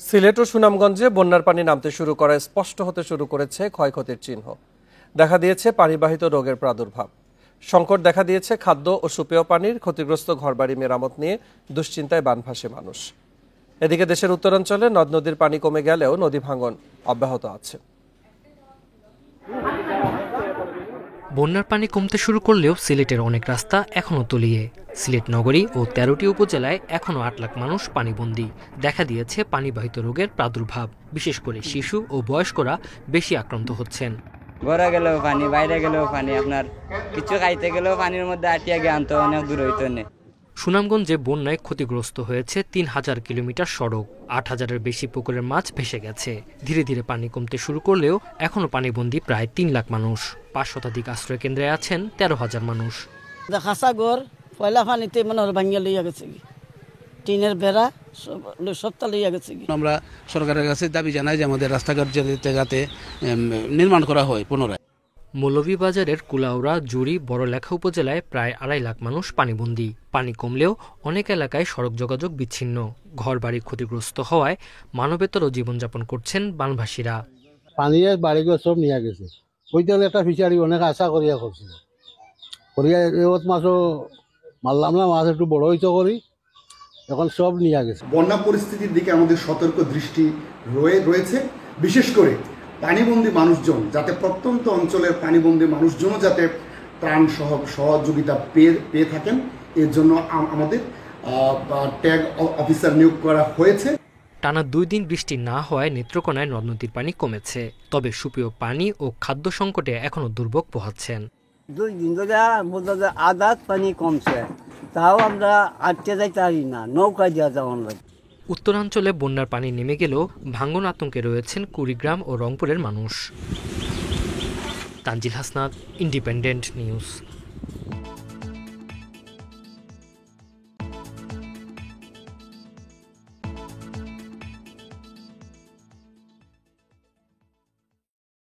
সিলেট ও সুনামগঞ্জে বন্যার পানি নামতে শুরু করায় স্পষ্ট হতে শুরু করেছে ক্ষয়ক্ষতির চিহ্ন। দেখা দিয়েছে পানিবাহিত রোগের প্রাদুর্ভাব। সংকট দেখা দিয়েছে খাদ্য ও সুপেয় পানির। ক্ষতিগ্রস্ত ঘরবাড়ি মেরামত নিয়ে দুশ্চিন্তায় বানভাসে মানুষ। এদিকে দেশের উত্তরাঞ্চলে নদ নদীর পানি কমে গেলেও নদী ভাঙন অব্যাহত আছে। বন্যার পানি কমতে শুরু করলেও সিলেটের অনেক রাস্তা এখনও তলিয়ে। সিলেট নগরী ও ১৩টি উপজেলায় এখনও ৮ লাখ মানুষ পানিবন্দী। দেখা দিয়েছে পানিবাহিত রোগের প্রাদুর্ভাব। বিশেষ করে শিশু ও বয়স্করা বেশি আক্রান্ত হচ্ছেন। ঘরে গেলেও পানি, বাইরে গেলেও পানি, আপনার কিছু খাইতে গেলেও পানির মধ্যে আটিয়া গিয়ে আনতে অনেক দূর হইতে নেই। সুনামগঞ্জে বন্যায় ক্ষতিগ্রস্ত হয়েছে ৩,০০০ কিলোমিটার সড়ক। ৮,০০০-এর বেশি পুকুরের মাছ ভেসে গেছে। ধীরে ধীরে পানি কমতে শুরু করলেও এখনও পানিবন্দী প্রায় ৩ লাখ মানুষ। ৫ শতাধিক আশ্রয় কেন্দ্রে আছেন ১৩,০০০ মানুষ। খাসা ঘর পয়লা পানিতে মনে হয় ভাঙ্গিয়া লইয়া গেছে, টিনের বেড়া সবটা লইয়া গেছে। আমরা সরকারের কাছে দাবি জানাই যে আমাদের রাস্তাঘাট যাতে নির্মাণ করা হয় পুনরায়। মৌলভীবাজারের কুলাউড়া, জুড়ি, বড়লেখা উপজেলায় প্রায় ২.৫ লাখ মানুষ পানিবন্দী। পানি কমলেও অনেক এলাকায় সড়ক যোগাযোগ বিচ্ছিন্ন। ঘরবাড়ি ক্ষতিগ্রস্ত হওয়ায় মানবেতর জীবনযাপন করছেন বানভাসীরা। পানি বাড়িঘর সব নিয়ে গেছে। ওইটা একটা ফিশারি অনেক আশা করিয়া করছিল, করিয়া মাছও মারলাম না, মাছ একটু বড় হইতে করি, এখন সব নিয়ে গেছে। বন্যা পরিস্থিতির দিকে আমাদের সতর্ক দৃষ্টি রয়েছে। বিশেষ করে পানিবন্দী মানুষজন, যাতে প্রত্যন্ত অঞ্চলের পানিবন্দী মানুষজনও যাতে ত্রাণ সহযোগিতা পেয়ে থাকেন, এর জন্য আমাদের ট্যাগ অফিসার নিয়োগ করা হয়েছে। টানা ২ দিন বৃষ্টি না হওয়ায় নেত্রকোনায় নদ নদীর পানি কমেছে। তবে সুপেয় পানি ও খাদ্য সংকটে এখনও দুর্ভোগ পোহাচ্ছেন। 2 দিন ধরে বোঝা আধা পানি কমছে, তাও আমরা আটকে যাইতে পারি না, নৌকা দিয়া যাওয়ার লাগে। উত্তরাঞ্চলে বন্যার পানি নেমে গেলেও ভাঙন আতঙ্কে রয়েছেন কুড়িগ্রাম ও রংপুরের মানুষ। Tanzil Hasnat, independent news.